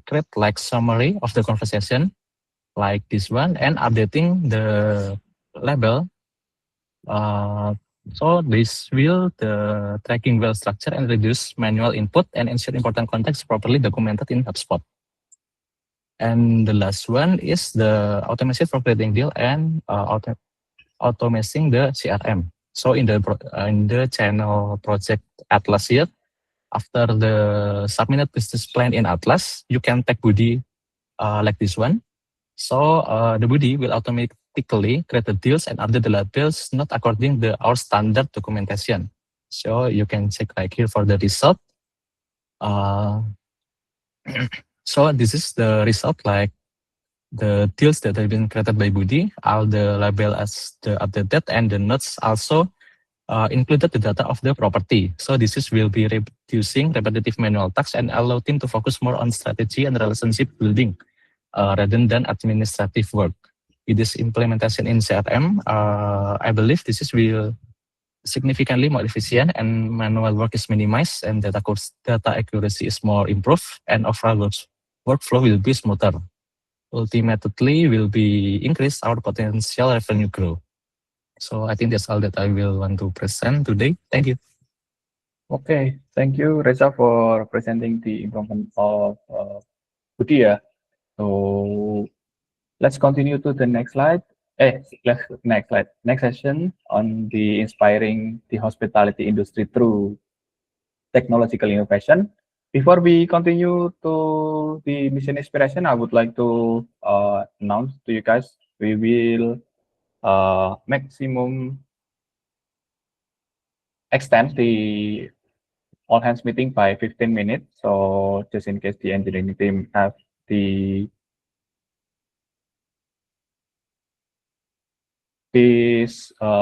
create like summary of the conversation like this one and updating the label. So this will the tracking well structure and reduce manual input and ensure important context properly documented in HubSpot. And the last one is the automation for creating deal and automating the CRM. So in the channel project Atlas here, after the submitted business plan in Atlas, you can tag Budi like this one. So the Budi will automatically create the deals and update the labels not according to our standard documentation. So you can check right here for the result. So this is the result, like the deals that have been created by Budi, all the label as the updated and the notes also included the data of the property. So this will be reducing repetitive manual tasks and allow team to focus more on strategy and relationship building rather than administrative work. With this implementation in CRM, I believe this will significantly more efficient and manual work is minimized and data accuracy is more improved and overall workflow will be smoother. Ultimately will be increase our potential revenue growth. So I think that's all that I will want to present today. Thank you. Okay, thank you, Reza, for presenting the improvement of Budi. So let's continue to the next slide. Next session on the inspiring the hospitality industry through technological innovation. Before we continue to the mission inspiration, I would like to announce to you guys we will maximum extend the all hands meeting by 15 minutes. So just in case the engineering team have this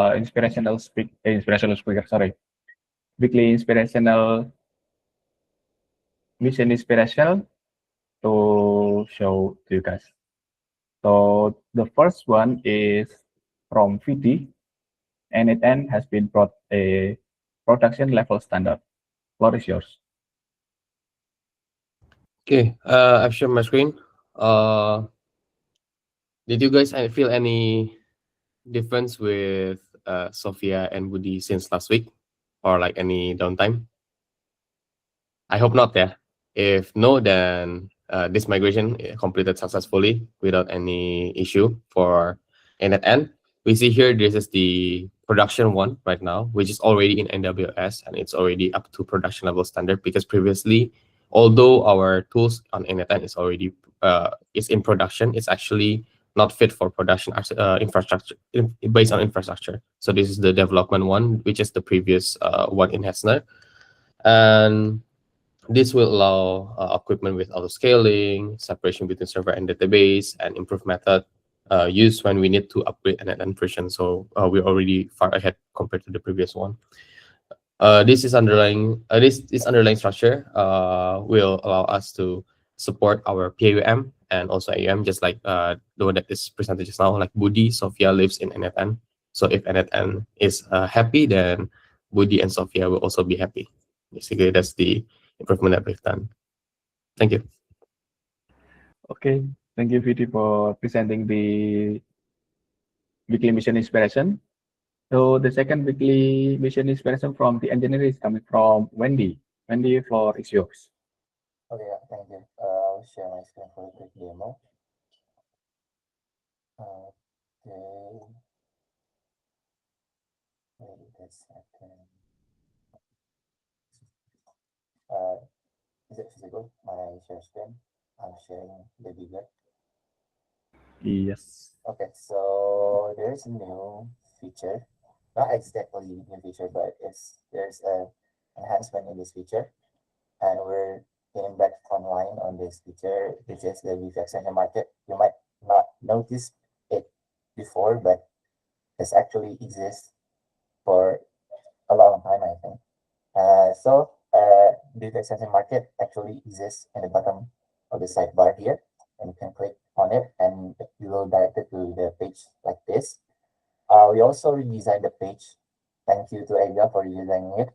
inspirational speaker, sorry, weekly inspirational mission inspirational to show to you guys. So the first one is from VT, and it has been brought a production level standard. Floor is yours. Okay, I've shared my screen. Did you guys feel any difference with Sofia and Budi since last week, or like any downtime? I hope not. Yeah. If no, then this migration completed successfully without any issue for end. We see here this is the production one right now, which is already in AWS and it's already up to production level standard because previously, although our tools on end is already is in production, it's actually not fit for production infrastructure based on infrastructure. So this is the development one, which is the previous one in Hessner. And this will allow equipment with auto scaling, separation between server and database, and improved method used when we need to upgrade an version. So we're already far ahead compared to the previous one. This underlying structure will allow us to support our PAUM and also AUM, just like the one that is presented just now. Like Budi Sofia lives in NFN, so if NFN is happy, then Budi and Sofia will also be happy. Basically, that's the improvement that we've done. Thank you. Okay, thank you, Viti, for presenting the weekly mission inspiration. So the second weekly mission inspiration from the engineer is coming from Wendy. Wendy, floor is yours. Okay, thank you. I'll share my screen for a quick demo. Okay. Wait a second. Is it visible? My share screen. I'm sharing the bigger. Yes. Okay, so there's a new feature. Not exactly new feature, but there's a enhancement in this feature, and we're getting back online on this feature, which is the Weave extension market. You might not notice it before, but this actually exists for a long time, I think. So the extension market actually exists in the bottom of the sidebar here, and you can click on it, and you will direct it to the page like this. We also redesigned the page. Thank you to Reza for redesigning it.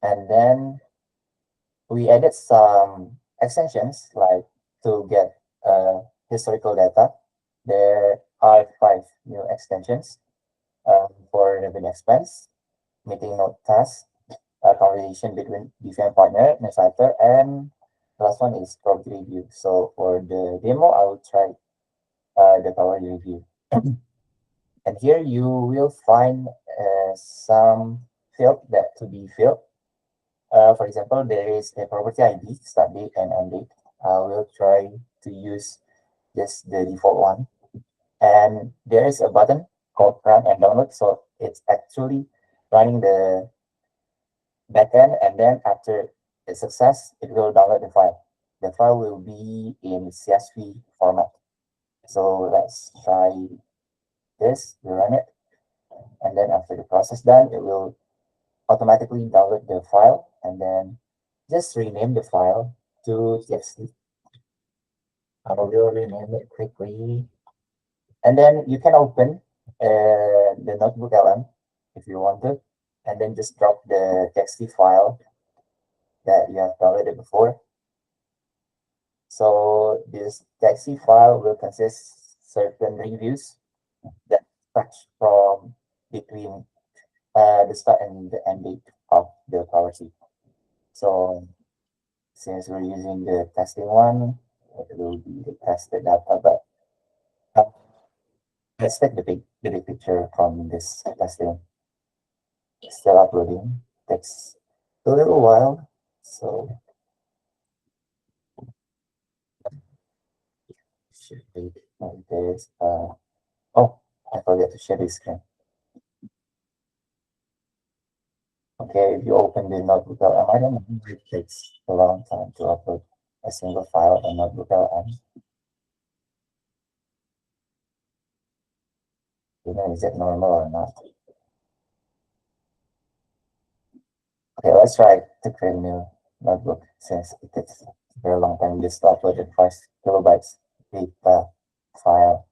And then we added some extensions like to get historical data. There are 5 new extensions for revenue expense, meeting note task, conversation between different partner, newsletter, and the last one is property review. So for the demo, I will try the property review. And here you will find some field that to be filled. For example, there is a property ID, start date and end date. I will try to use just the default one. And there is a button called run and download. So it's actually running the backend, and then after the success, it will download the file. The file will be in CSV format. So let's try this, we run it. And then after the process done, it will automatically download the file, and then just rename the file to TXT. I will rename it quickly. And then you can open the notebook LM if you want to, and then just drop the TXT file that you have downloaded before. So this TXT file will consist certain reviews that touch from between the start and the end date of the policy. So since we're using the testing one, it will be the tested data, but let's take the big picture from this testing. Still uploading, takes a little while, so should be like this. Oh, I forgot to share this screen. Okay, if you open the notebook LM, I don't know if it takes a long time to upload a single file in notebook LM. You know, is it normal or not? Okay, let's try to create a new notebook since it takes a very long time just to upload the 5 kilobytes data file.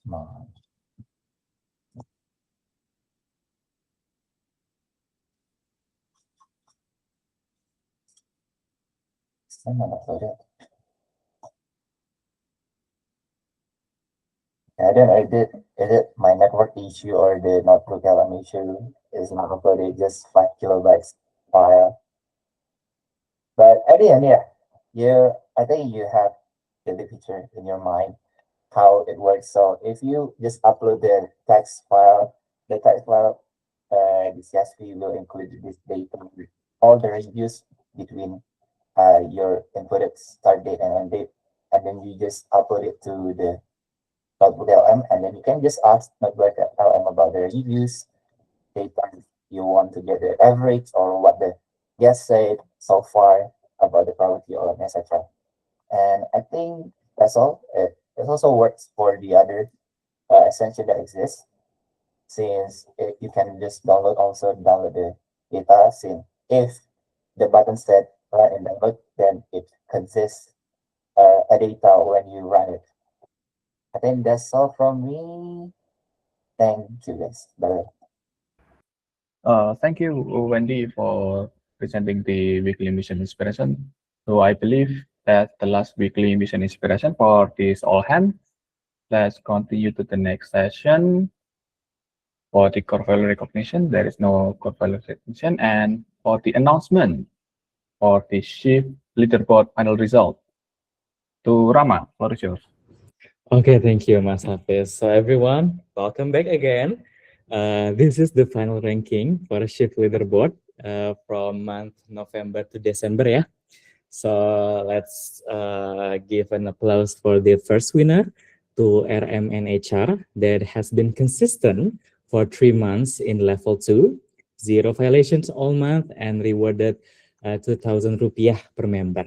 Come on. Still not uploaded. I don't know, is it my network issue or the notebook LM issue is not uploaded, just 5 kilobytes file. But at the end, yeah, I think you have the picture in your mind how it works. So if you just upload the text file, the CSV will include this data with all the reviews between your inputted start date and end date, and then you just upload it to the Notebook LM, and then you can just ask Notebook LM about the reviews, data you want to get the average or what the guests said so far about the quality or etc. And I think that's all. It also works for the other extension that exists, since you can just download the data. Since if the button said run and download, then it consists a data when you run it. I think that's all from me. Thank you guys. Bye. Thank you, Wendy, for presenting the weekly mission inspiration. So I believe that the last weekly mission inspiration for this all hands. Let's continue to the next session. For the core value recognition, there is no core value recognition. And for the announcement for the Shift Leaderboard final result, to Rama, floor is yours. Okay, thank you, Mas Hafiz. So everyone, welcome back again. This is the final ranking for a Shift Leaderboard from month November to December, yeah. So let's give an applause for the first winner, to RM and HR, that has been consistent for 3 months in level 2, 0 violations all month, and rewarded 2,000 rupiah per member.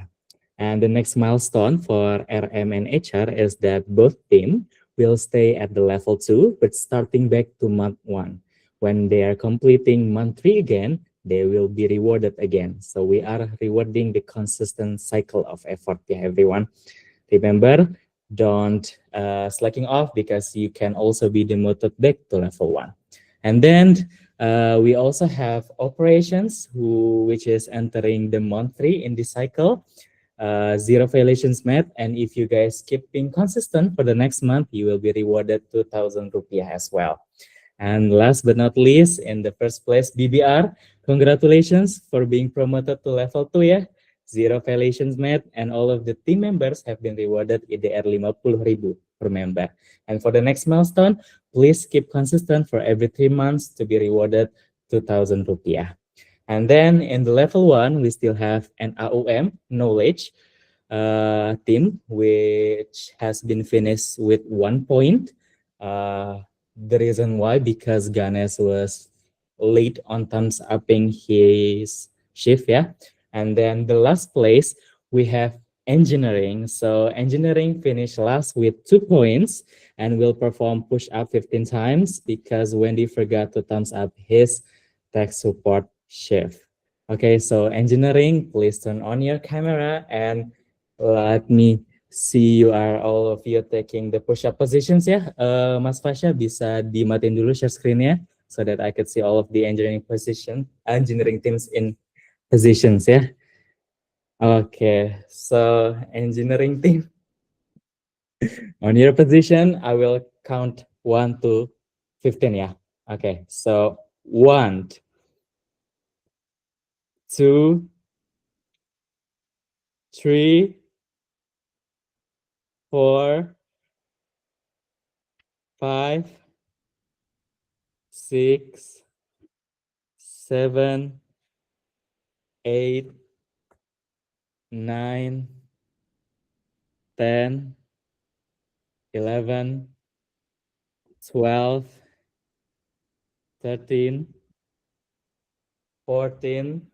And the next milestone for RM and HR is that both teams will stay at the level 2, but starting back to month 1. When they are completing month 3 again, they will be rewarded again. So we are rewarding the consistent cycle of effort, yeah, everyone. Remember, don't slacking off, because you can also be demoted back to level 1. And then we also have operations, which is entering the month 3 in this cycle. 0 violations met, and if you guys keep being consistent for the next month, you will be rewarded 2,000 rupiah as well. And last but not least, in the first place, BBR, congratulations for being promoted to level 2, yeah. 0 violations met, and all of the team members have been rewarded IDR 50.000 per member. And for the next milestone, please keep consistent for every 3 months to be rewarded 2,000 rupiah. And then in the level 1, we still have an AUM, knowledge team, which has been finished with 1 point. The reason why, because Ganesh was late on thumbs upping his shift, yeah. And then the last place, we have engineering. So engineering finished last with 2 points and will perform push up 15 times because Wendy forgot to thumbs up his tech support shift. Okay, so engineering, please turn on your camera and let me see you are all of you taking the push-up positions ya. Mas Fasha bisa dimatiin dulu share screen-nya so that I could see all of the engineering teams in positions ya. Okay, so engineering team on your position, I will count 1 to 15 ya. Okay, so 1, 2, 3, 4, 5, 6, 7, 8, 9, 10, 11, 12, 13, 14,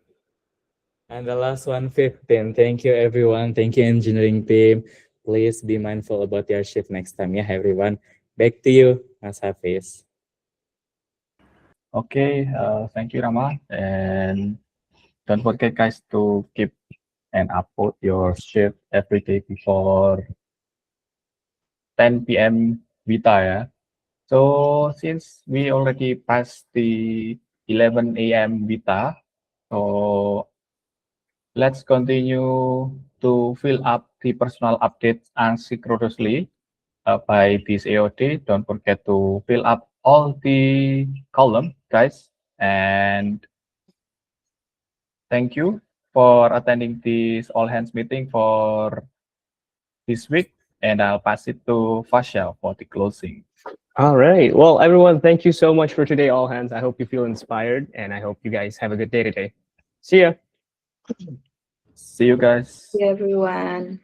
and the last one, 15. Thank you, everyone. Thank you, engineering team. Please be mindful about your shift next time, yeah, everyone. Back to you, Mas Hafiz. Okay, thank you, Rama. And don't forget, guys, to keep and upload your shift every day before 10 p.m. Vita, yeah. So since we already passed the 11 a.m. Vita, so let's continue to fill up the personal updates asynchronously by this AOD. Don't forget to fill up all the column, guys. And thank you for attending this all hands meeting for this week. And I'll pass it to Fasha for the closing. All right. Well, everyone, thank you so much for today, all hands. I hope you feel inspired, and I hope you guys have a good day today. See ya. See you guys. See everyone.